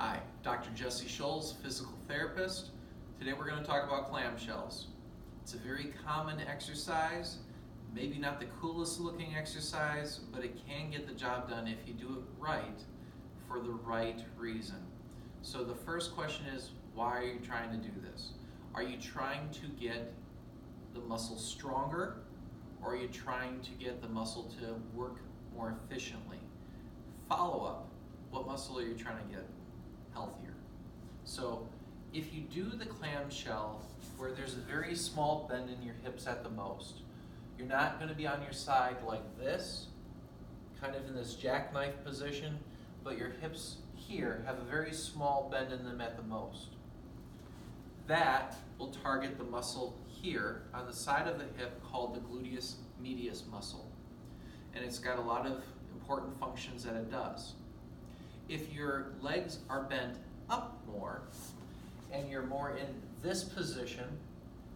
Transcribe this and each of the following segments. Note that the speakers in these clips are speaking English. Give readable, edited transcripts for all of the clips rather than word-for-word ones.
Hi, Dr. Jesse Scholes, physical therapist. Today we're going to talk about clamshells. It's a very common exercise, maybe not the coolest looking exercise, but it can get the job done if you do it right for the right reason. So the first question is, why are you trying to do this? Are you trying to get the muscle stronger, or are you trying to get the muscle to work more efficiently? Follow up, what muscle are you trying to get healthier? So if you do the clamshell where there's a very small bend in your hips at the most, you're not going to be on your side like this, kind of in this jackknife position, but your hips here have a very small bend in them at the most. That will target the muscle here on the side of the hip called the gluteus medius muscle. And it's got a lot of important functions that it does. If your legs are bent up more and you're more in this position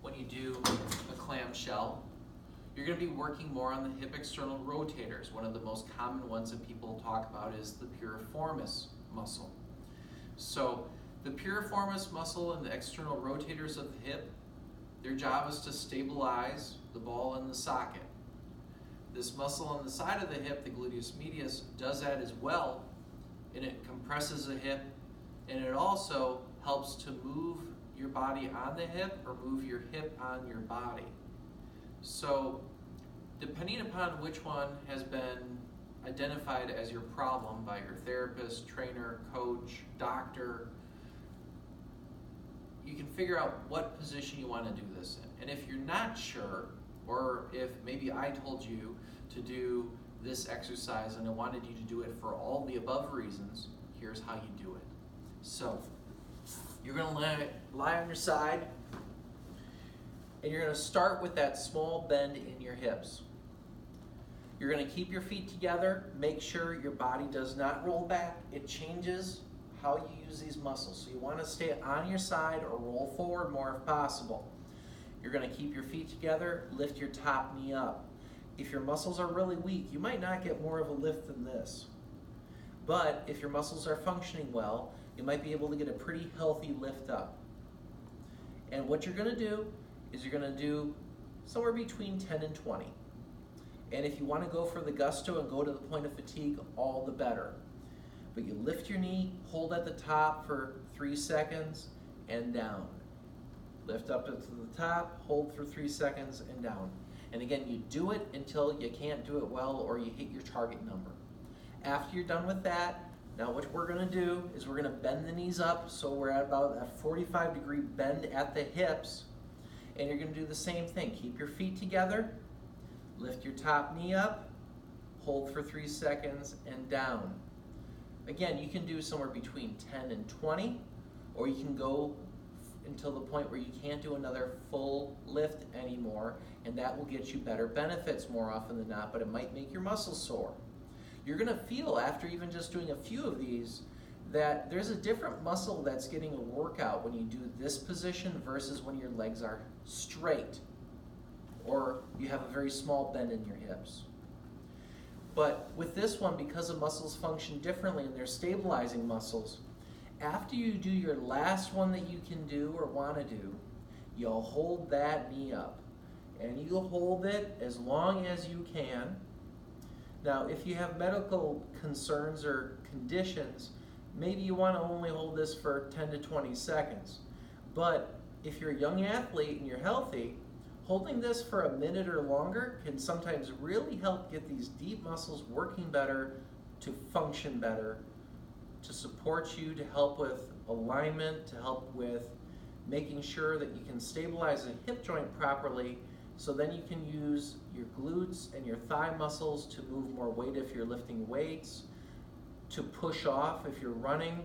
when you do a clamshell, you're going to be working more on the hip external rotators. One of the most common ones that people talk about is the piriformis muscle. So the piriformis muscle and the external rotators of the hip, their job is to stabilize the ball in the socket. This muscle on the side of the hip, the gluteus medius, does that as well, and it compresses the hip, and it also helps to move your body on the hip or move your hip on your body. So depending upon which one has been identified as your problem by your therapist, trainer, coach, doctor, you can figure out what position you want to do this in. And if you're not sure, or if maybe I told you to do this exercise and I wanted you to do it for all the above reasons, here's how you do it. So you're going to lie on your side, and you're going to start with that small bend in your hips. You're going to keep your feet together. Make sure your body does not roll back. It changes how you use these muscles. So you want to stay on your side or roll forward more if possible. You're going to keep your feet together, lift your top knee up. If your muscles are really weak, you might not get more of a lift than this. But if your muscles are functioning well, you might be able to get a pretty healthy lift up. And what you're going to do is you're going to do somewhere between 10 and 20. And if you want to go for the gusto and go to the point of fatigue, all the better. But you lift your knee, hold at the top for 3 seconds, and down. Lift up to the top, hold for 3 seconds, and down. And again, you do it until you can't do it well or you hit your target number. After you're done with that, now what we're going to do is we're going to bend the knees up, so we're at about a 45-degree bend at the hips. And you're going to do the same thing. Keep your feet together, lift your top knee up, hold for 3 seconds, and down. Again, you can do somewhere between 10 and 20, or you can go until the point where you can't do another full lift anymore, and that will get you better benefits more often than not, but it might make your muscles sore. You're going to feel after even just doing a few of these that there's a different muscle that's getting a workout when you do this position versus when your legs are straight or you have a very small bend in your hips. But with this one, because the muscles function differently and they're stabilizing muscles, after you do your last one that you can do or want to do, you'll hold that knee up. And you'll hold it as long as you can. Now, if you have medical concerns or conditions, maybe you want to only hold this for 10 to 20 seconds. But if you're a young athlete and you're healthy, holding this for a minute or longer can sometimes really help get these deep muscles working better, to function better, to support you, to help with alignment, to help with making sure that you can stabilize the hip joint properly, so then you can use your glutes and your thigh muscles to move more weight if you're lifting weights, to push off if you're running,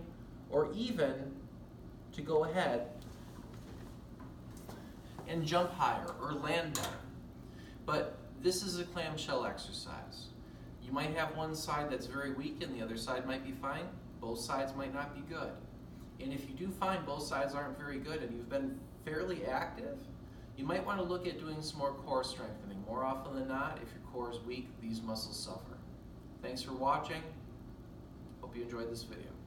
or even to go ahead and jump higher or land better. But this is a clamshell exercise. You might have one side that's very weak and the other side might be fine. Both sides might not be good. And if you do find both sides aren't very good and you've been fairly active, you might want to look at doing some more core strengthening. More often than not, if your core is weak, these muscles suffer. Thanks for watching. Hope you enjoyed this video.